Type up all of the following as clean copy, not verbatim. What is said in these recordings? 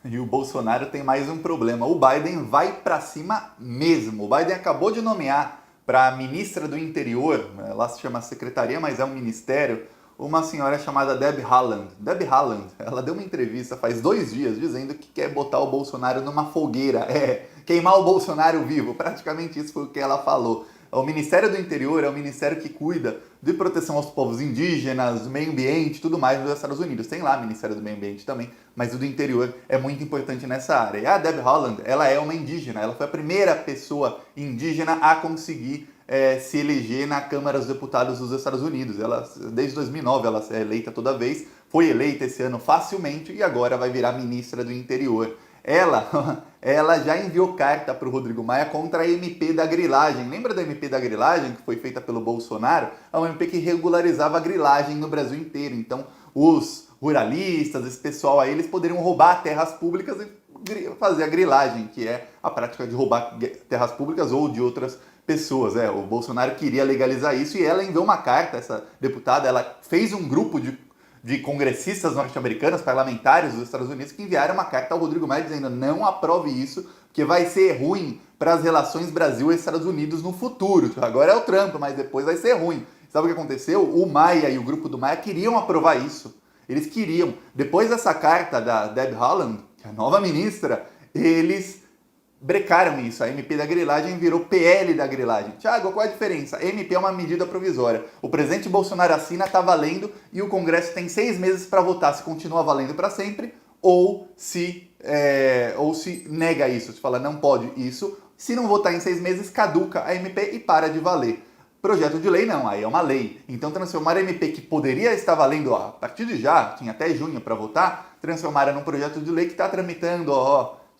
E o Bolsonaro tem mais um problema. O Biden vai para cima mesmo. O Biden acabou de nomear para a ministra do Interior, ela se chama secretaria, mas é um ministério, uma senhora chamada Deb Haaland. Deb Haaland, ela deu uma entrevista faz 2 dias dizendo que quer botar o Bolsonaro numa fogueira, queimar o Bolsonaro vivo. Praticamente isso foi o que ela falou. O Ministério do Interior é o ministério que cuida de proteção aos povos indígenas, do meio ambiente, tudo mais nos Estados Unidos. Tem lá o Ministério do Meio Ambiente também, mas o do Interior é muito importante nessa área. E a Deb Haaland, ela é uma indígena, ela foi a primeira pessoa indígena a conseguir se eleger na Câmara dos Deputados dos Estados Unidos. Ela, desde 2009 ela é eleita toda vez, foi eleita esse ano facilmente e agora vai virar ministra do Interior. Ela já enviou carta para o Rodrigo Maia contra a MP da grilagem. Lembra da MP da grilagem que foi feita pelo Bolsonaro? É uma MP que regularizava a grilagem no Brasil inteiro. Então, os ruralistas, esse pessoal aí, eles poderiam roubar terras públicas e fazer a grilagem, que é a prática de roubar terras públicas ou de outras pessoas. O Bolsonaro queria legalizar isso e ela enviou uma carta, essa deputada, ela fez um grupo de congressistas norte-americanos, parlamentares dos Estados Unidos, que enviaram uma carta ao Rodrigo Maia dizendo: não aprove isso, porque vai ser ruim para as relações Brasil e Estados Unidos no futuro. Agora é o Trump, mas depois vai ser ruim. Sabe o que aconteceu? O Maia e o grupo do Maia queriam aprovar isso. Eles queriam. Depois dessa carta da Deb Haaland, que é a nova ministra, eles brecaram isso. A MP da grilagem virou PL da grilagem. Tiago, qual é a diferença? MP é uma medida provisória. O presidente Bolsonaro assina, está valendo, e o Congresso tem 6 meses para votar se continua valendo para sempre ou se nega isso. Se fala não pode isso. Se não votar em 6 meses, caduca a MP e para de valer. Projeto de lei não, aí é uma lei. Então transformar a MP que poderia estar valendo a partir de já, tinha até junho para votar, transformaram num projeto de lei que está tramitando,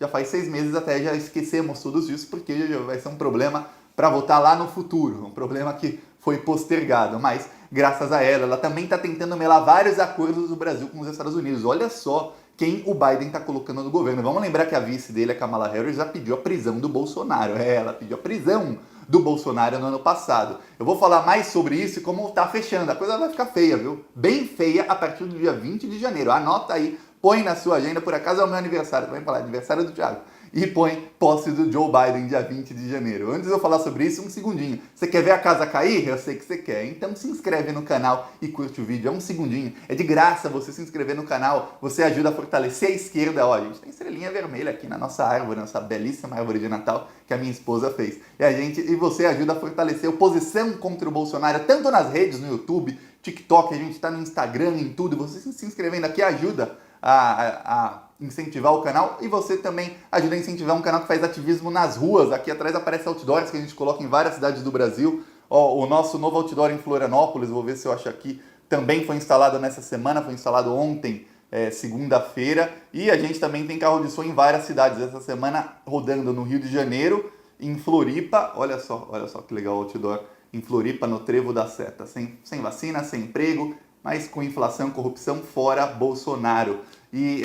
já faz 6 meses, até já esquecemos todos isso, porque já vai ser um problema para votar lá no futuro, um problema que foi postergado, mas graças a ela também está tentando melar vários acordos do Brasil com os Estados Unidos. Olha só quem o Biden está colocando no governo. Vamos lembrar que a vice dele, a Kamala Harris, já pediu a prisão do Bolsonaro. Ela pediu a prisão do Bolsonaro no ano passado. Eu vou falar mais sobre isso e como tá fechando. A coisa vai ficar feia, viu? Bem feia a partir do dia 20 de janeiro. Anota aí, põe na sua agenda, por acaso é o meu aniversário, também falar aniversário do Thiago. E põe posse do Joe Biden dia 20 de janeiro. Antes de eu falar sobre isso, um segundinho. Você quer ver a casa cair? Eu sei que você quer. Então se inscreve no canal e curte o vídeo. É um segundinho. É de graça você se inscrever no canal. Você ajuda a fortalecer a esquerda. A gente tem estrelinha vermelha aqui na nossa árvore, nossa belíssima árvore de Natal que a minha esposa fez. E você ajuda a fortalecer a oposição contra o Bolsonaro, tanto nas redes, no YouTube, TikTok, a gente está no Instagram, em tudo. Você se inscrevendo aqui ajuda a incentivar o canal, e você também ajuda a incentivar um canal que faz ativismo nas ruas. Aqui atrás aparece outdoors que a gente coloca em várias cidades do Brasil. O nosso novo outdoor em Florianópolis, vou ver se eu acho aqui, também foi instalado nessa semana, foi instalado ontem, segunda-feira, e a gente também tem carro de som em várias cidades. Essa semana rodando no Rio de Janeiro, em Floripa, olha só que legal o outdoor, em Floripa, no Trevo da Seta, sem vacina, sem emprego, mas com inflação, corrupção, fora Bolsonaro. E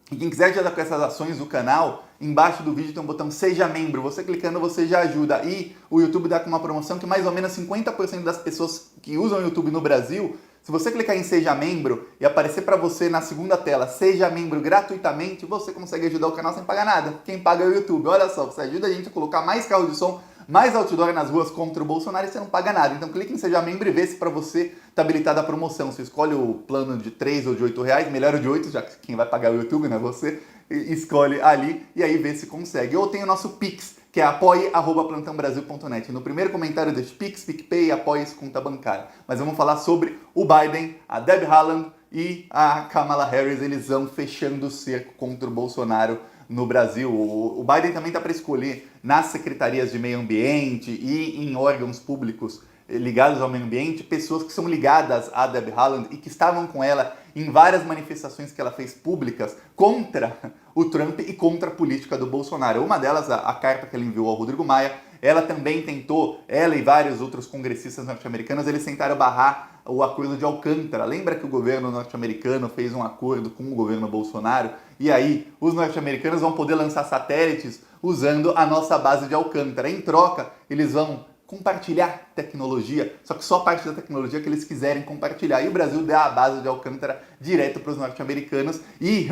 quem quiser ajudar com essas ações do canal, embaixo do vídeo tem um botão Seja Membro. Você clicando, você já ajuda. E o YouTube dá com uma promoção que mais ou menos 50% das pessoas que usam o YouTube no Brasil, se você clicar em Seja Membro e aparecer para você na segunda tela Seja Membro gratuitamente, você consegue ajudar o canal sem pagar nada. Quem paga é o YouTube. Olha só, você ajuda a gente a colocar mais carro de som, mais outdoor nas ruas contra o Bolsonaro e você não paga nada. Então clique em Seja Membro e vê se para você está habilitada a promoção. Você escolhe o plano de 3 ou de 8 reais, melhor o de 8, já que quem vai pagar é o YouTube, né? Você escolhe ali e aí vê se consegue. Ou tem o nosso Pix, que é apoie@plantãobrasil.net. No primeiro comentário deste Pix, PicPay, apoie esse conta bancária. Mas vamos falar sobre o Biden, a Deb Haaland e a Kamala Harris. Eles vão fechando o cerco contra o Bolsonaro no Brasil. O Biden também está para escolher nas secretarias de meio ambiente e em órgãos públicos ligados ao meio ambiente, pessoas que são ligadas à Deb Haaland e que estavam com ela em várias manifestações que ela fez públicas contra o Trump e contra a política do Bolsonaro. Uma delas, a carta que ela enviou ao Rodrigo Maia, ela também tentou, ela e vários outros congressistas norte-americanos, eles tentaram barrar o acordo de Alcântara. Lembra que o governo norte-americano fez um acordo com o governo Bolsonaro? E aí, os norte-americanos vão poder lançar satélites usando a nossa base de Alcântara. Em troca, eles vão compartilhar tecnologia, só que só a parte da tecnologia que eles quiserem compartilhar. E o Brasil dá a base de Alcântara direto para os norte-americanos e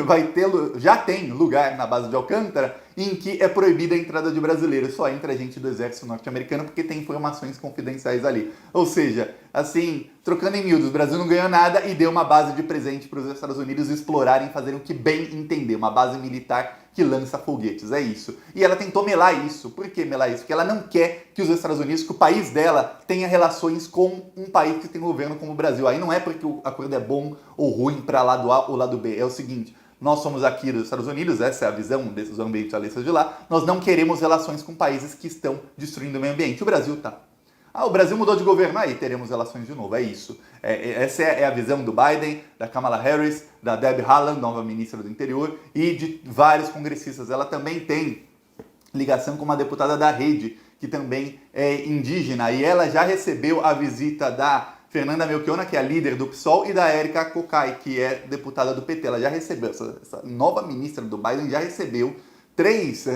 já tem lugar na base de Alcântara em que é proibida a entrada de brasileiros, só entra gente do exército norte-americano porque tem informações confidenciais ali. Ou seja, assim, trocando em miúdos, o Brasil não ganhou nada e deu uma base de presente para os Estados Unidos explorarem, fazerem o que bem entender, uma base militar que lança foguetes, é isso. E ela tentou melar isso. Por que melar isso? Porque ela não quer que os Estados Unidos, que o país dela, tenha relações com um país que tem um governo como o Brasil. Aí não é porque o acordo é bom ou ruim para lado A ou lado B. É o seguinte, nós somos aqui dos Estados Unidos, essa é a visão desses ambientalistas de lá, nós não queremos relações com países que estão destruindo o meio ambiente. O Brasil tá. O Brasil mudou de governo, aí teremos relações de novo, é isso. Essa é a visão do Biden, da Kamala Harris, da Debbie Haaland, nova ministra do Interior, e de vários congressistas. Ela também tem ligação com uma deputada da Rede, que também é indígena, e ela já recebeu a visita da Fernanda Melchiona, que é a líder do PSOL, e da Érica Cocai, que é deputada do PT. Ela já recebeu, essa nova ministra do Biden já recebeu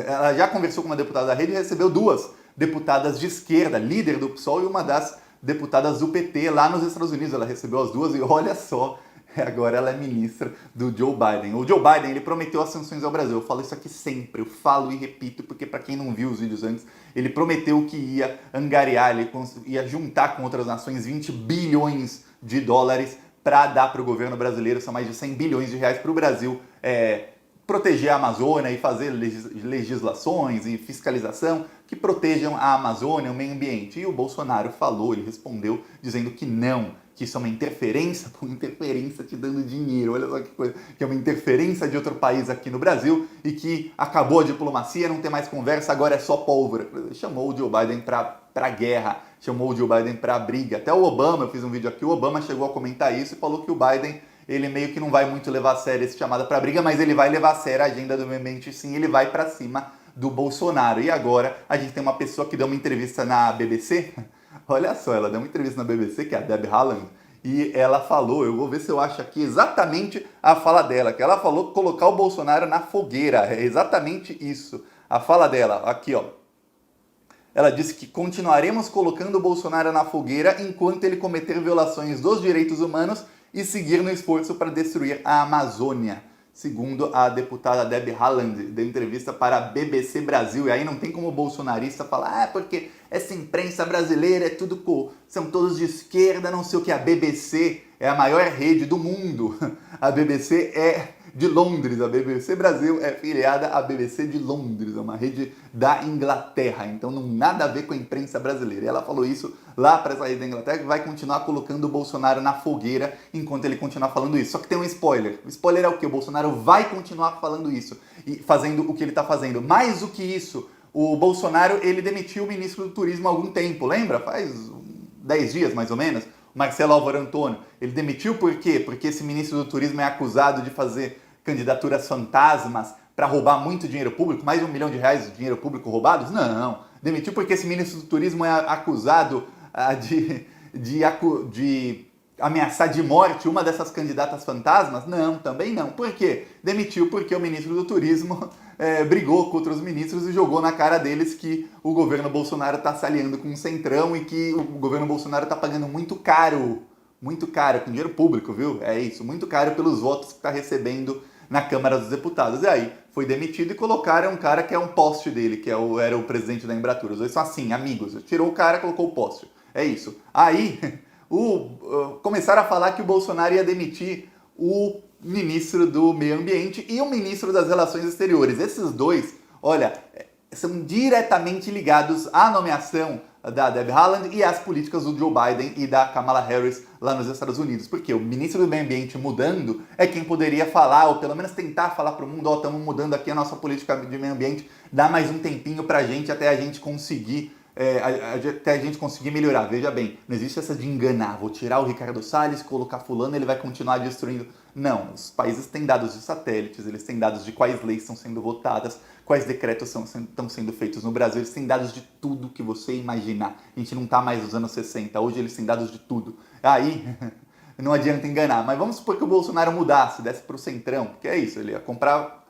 ela já conversou com uma deputada da Rede e recebeu 2 deputadas de esquerda, líder do PSOL e uma das deputadas do PT lá nos Estados Unidos. Ela recebeu as 2 e olha só, agora ela é ministra do Joe Biden. O Joe Biden, ele prometeu as sanções ao Brasil. Eu falo isso aqui sempre, eu falo e repito, porque para quem não viu os vídeos antes, ele prometeu que ia angariar, ele ia juntar com outras nações 20 bilhões de dólares para dar para o governo brasileiro, são mais de 100 bilhões de reais para o Brasil proteger a Amazônia e fazer legislações e fiscalização que protejam a Amazônia, o meio ambiente. E o Bolsonaro falou, ele respondeu dizendo que não, que isso é uma interferência, te dando dinheiro, olha só que coisa, que é uma interferência de outro país aqui no Brasil e que acabou a diplomacia, não tem mais conversa, agora é só pólvora. Chamou o Joe Biden para guerra, chamou o Joe Biden para briga. Até o Obama, eu fiz um vídeo aqui, o Obama chegou a comentar isso e falou que o Biden, ele meio que não vai muito levar a sério esse chamada para briga, mas ele vai levar a sério a agenda do meio ambiente, sim, ele vai para cima do Bolsonaro. E agora a gente tem uma pessoa que deu uma entrevista na BBC, olha só, ela deu uma entrevista na BBC, que é a Debbie Haaland, e ela falou, eu vou ver se eu acho aqui exatamente a fala dela, que ela falou colocar o Bolsonaro na fogueira, é exatamente isso, a fala dela, aqui ó. Ela disse que continuaremos colocando o Bolsonaro na fogueira enquanto ele cometer violações dos direitos humanos e seguir no esforço para destruir a Amazônia, segundo a deputada Debbie Haaland, deu entrevista para a BBC Brasil. E aí não tem como o bolsonarista falar, porque essa imprensa brasileira são todos de esquerda, não sei o que. A BBC é a maior rede do mundo. A BBC é de Londres, a BBC Brasil é filiada à BBC de Londres, é uma rede da Inglaterra, então não nada a ver com a imprensa brasileira. E ela falou isso lá para essa rede da Inglaterra, que vai continuar colocando o Bolsonaro na fogueira enquanto ele continuar falando isso. Só que tem um spoiler. O spoiler é o quê? O Bolsonaro vai continuar falando isso e fazendo o que ele está fazendo. Mais do que isso, o Bolsonaro, ele demitiu o ministro do Turismo há algum tempo, lembra? Faz 10 dias, mais ou menos. Marcelo Álvaro Antônio. Ele demitiu por quê? Porque esse ministro do Turismo é acusado de fazer candidaturas fantasmas para roubar muito dinheiro público, mais de R$1 milhão de dinheiro público roubados? Não. Demitiu porque esse ministro do Turismo é acusado de ameaçar de morte uma dessas candidatas fantasmas? Não, também não. Por quê? Demitiu porque o ministro do Turismo brigou com outros ministros e jogou na cara deles que o governo Bolsonaro está se aliando com o Centrão e que o governo Bolsonaro está pagando muito caro, com dinheiro público, viu? É isso, muito caro pelos votos que está recebendo na Câmara dos Deputados. E aí, foi demitido e colocaram um cara que é um poste dele, que era o presidente da Embratur. Os dois são assim, amigos. Tirou o cara, colocou o poste. É isso. Aí, começaram a falar que o Bolsonaro ia demitir o ministro do Meio Ambiente e o ministro das Relações Exteriores. Esses dois, olha, são diretamente ligados à nomeação da Debbie Haaland e às políticas do Joe Biden e da Kamala Harris lá nos Estados Unidos. Porque o ministro do Meio Ambiente mudando é quem poderia falar, ou pelo menos tentar falar para o mundo, estamos mudando aqui a nossa política de meio ambiente, dá mais um tempinho para a gente até a gente conseguir melhorar. Veja bem, não existe essa de enganar, vou tirar o Ricardo Salles, colocar fulano, ele vai continuar destruindo. Não, os países têm dados de satélites, eles têm dados de quais leis estão sendo votadas, quais decretos estão sendo feitos no Brasil, eles têm dados de tudo que você imaginar. A gente não está mais nos anos 60, hoje eles têm dados de tudo. Aí, não adianta enganar, mas vamos supor que o Bolsonaro mudasse, desse para o Centrão, que é isso, ele ia comprar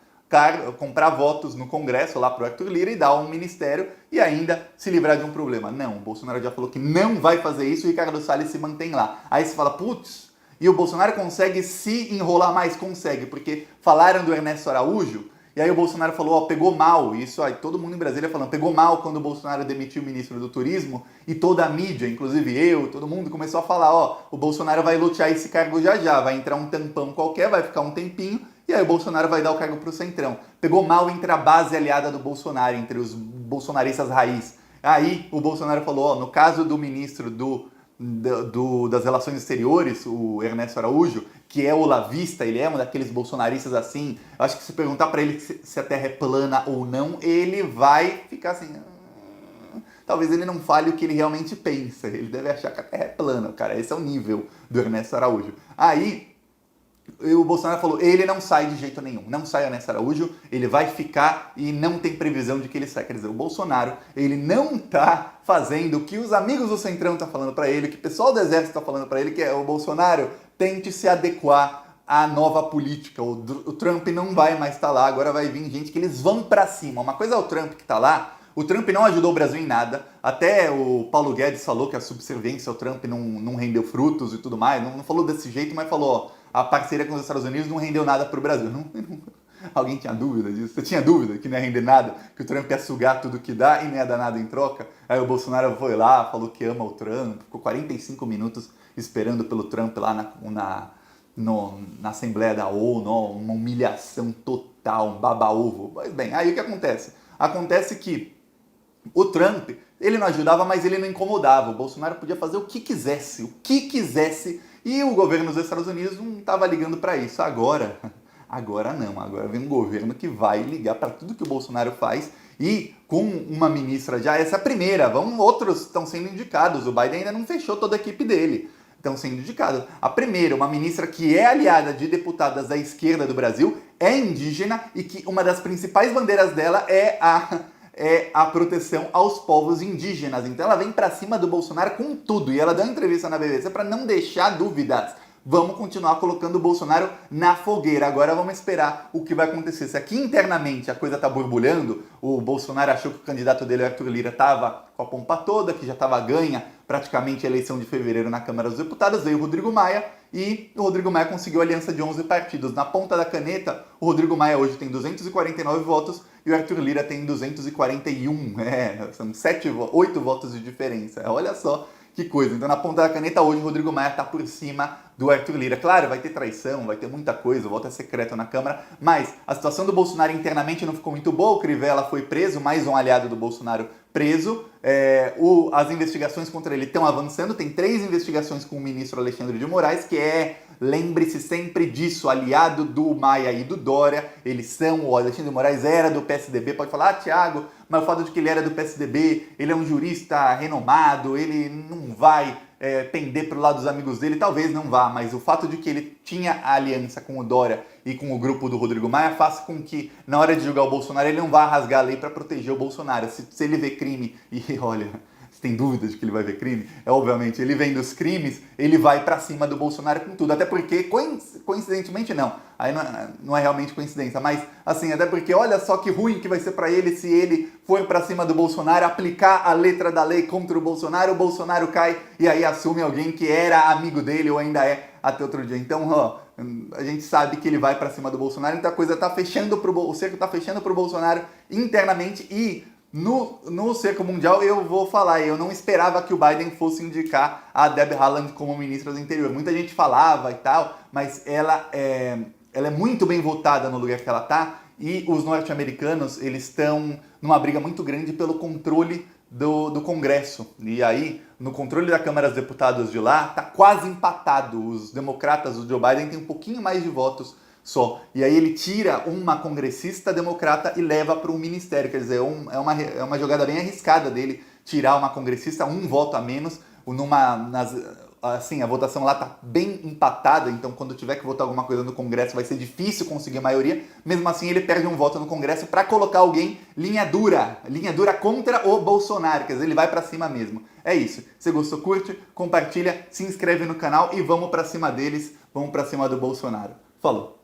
comprar votos no Congresso lá pro Arthur Lira e dar um ministério e ainda se livrar de um problema. Não, o Bolsonaro já falou que não vai fazer isso e o Ricardo Salles se mantém lá. Aí você fala, putz, e o Bolsonaro consegue se enrolar mais? Consegue, porque falaram do Ernesto Araújo, e aí o Bolsonaro falou, ó, pegou mal, isso aí todo mundo em Brasília falando, pegou mal quando o Bolsonaro demitiu o ministro do Turismo, e toda a mídia, inclusive eu, todo mundo começou a falar, ó, o Bolsonaro vai lotear esse cargo já, vai entrar um tampão qualquer, vai ficar um tempinho, e aí o Bolsonaro vai dar o cargo pro Centrão. Pegou mal entre a base aliada do Bolsonaro, entre os bolsonaristas raiz. Aí o Bolsonaro falou, ó, no caso do ministro das Relações Exteriores, o Ernesto Araújo, que é olavista, ele é um daqueles bolsonaristas assim, acho que se perguntar para ele se a Terra é plana ou não, ele vai ficar assim... Talvez ele não fale o que ele realmente pensa, ele deve achar que a Terra é plana, cara, esse é o nível do Ernesto Araújo. Aí o Bolsonaro falou, ele não sai de jeito nenhum, não sai o Ernesto Araújo, ele vai ficar e não tem previsão de que ele saia. Quer dizer, o Bolsonaro, ele não tá fazendo o que os amigos do Centrão estão falando para ele, o que o pessoal do Exército está falando para ele, que é o Bolsonaro tente se adequar à nova política. O Trump não vai mais estar lá, agora vai vir gente que eles vão para cima. Uma coisa é o Trump que tá lá, o Trump não ajudou o Brasil em nada, até o Paulo Guedes falou que a subserviência ao Trump não rendeu frutos e tudo mais, não falou desse jeito, mas falou, ó, a parceria com os Estados Unidos não rendeu nada para o Brasil. Alguém tinha dúvida disso? Você tinha dúvida que não ia render nada? Que o Trump ia sugar tudo que dá e não ia dar nada em troca? Aí o Bolsonaro foi lá, falou que ama o Trump, ficou 45 minutos esperando pelo Trump lá na Assembleia da ONU, uma humilhação total, um baba-ovo. Mas bem, aí o que acontece? Acontece que o Trump, ele não ajudava, mas ele não incomodava. O Bolsonaro podia fazer o que quisesse, e o governo dos Estados Unidos não estava ligando para isso. Agora não. Agora vem um governo que vai ligar para tudo que o Bolsonaro faz e com uma ministra já, essa é a primeira, outros estão sendo indicados, o Biden ainda não fechou toda a equipe dele, estão sendo indicados. A primeira, uma ministra que é aliada de deputadas da esquerda do Brasil, é indígena e que uma das principais bandeiras dela é a proteção aos povos indígenas. Então ela vem pra cima do Bolsonaro com tudo. E ela deu uma entrevista na BBC para não deixar dúvidas. Vamos continuar colocando o Bolsonaro na fogueira. Agora vamos esperar o que vai acontecer. Se aqui internamente a coisa tá borbulhando, o Bolsonaro achou que o candidato dele, o Arthur Lira, tava com a pompa toda, que já estava ganha praticamente a eleição de fevereiro na Câmara dos Deputados, veio o Rodrigo Maia e o Rodrigo Maia conseguiu a aliança de 11 partidos. Na ponta da caneta, o Rodrigo Maia hoje tem 249 votos e o Arthur Lira tem 241. São 8 votos de diferença. Olha só que coisa. Então, na ponta da caneta, hoje o Rodrigo Maia está por cima do Arthur Lira. Claro, vai ter traição, vai ter muita coisa, o voto é secreto na Câmara, mas a situação do Bolsonaro internamente não ficou muito boa. O Crivella foi preso, mais um aliado do Bolsonaro preso. As investigações contra ele estão avançando. Tem 3 investigações com o ministro Alexandre de Moraes, que lembre-se sempre disso, aliado do Maia e do Dória. O Alexandre de Moraes era do PSDB, pode falar, Thiago, mas o fato de que ele era do PSDB, ele é um jurista renomado, ele não vai pender para o lado dos amigos dele, talvez não vá, mas o fato de que ele tinha a aliança com o Dória e com o grupo do Rodrigo Maia faz com que, na hora de julgar o Bolsonaro, ele não vá rasgar a lei para proteger o Bolsonaro. Se ele vê crime, e olha, você tem dúvida de que ele vai ver crime? Obviamente, ele vendo os crimes, ele vai para cima do Bolsonaro com tudo, até porque, coincidentemente não, aí não é realmente coincidência, mas assim, até porque olha só que ruim que vai ser para ele se ele for para cima do Bolsonaro, aplicar a letra da lei contra o Bolsonaro cai e aí assume alguém que era amigo dele ou ainda é até outro dia. Então, a gente sabe que ele vai para cima do Bolsonaro, então a coisa tá fechando o cerco tá fechando pro Bolsonaro internamente. E no cerco mundial, eu vou falar, eu não esperava que o Biden fosse indicar a Deb Haaland como ministra do Interior. Muita gente falava e tal, mas ela é muito bem votada no lugar que ela tá, e os norte-americanos, eles estão numa briga muito grande pelo controle do Congresso. E aí, no controle da Câmara dos Deputados de lá, tá quase empatado. Os democratas, o Joe Biden tem um pouquinho mais de votos só. E aí ele tira uma congressista democrata e leva para um ministério. Quer dizer, é uma jogada bem arriscada dele tirar uma congressista, um voto a menos. Assim, a votação lá tá bem empatada, então quando tiver que votar alguma coisa no Congresso vai ser difícil conseguir maioria. Mesmo assim, ele perde um voto no Congresso para colocar alguém linha dura contra o Bolsonaro. Quer dizer, ele vai para cima mesmo. É isso. Se gostou, curte, compartilha, se inscreve no canal e vamos para cima deles, vamos para cima do Bolsonaro. Falou!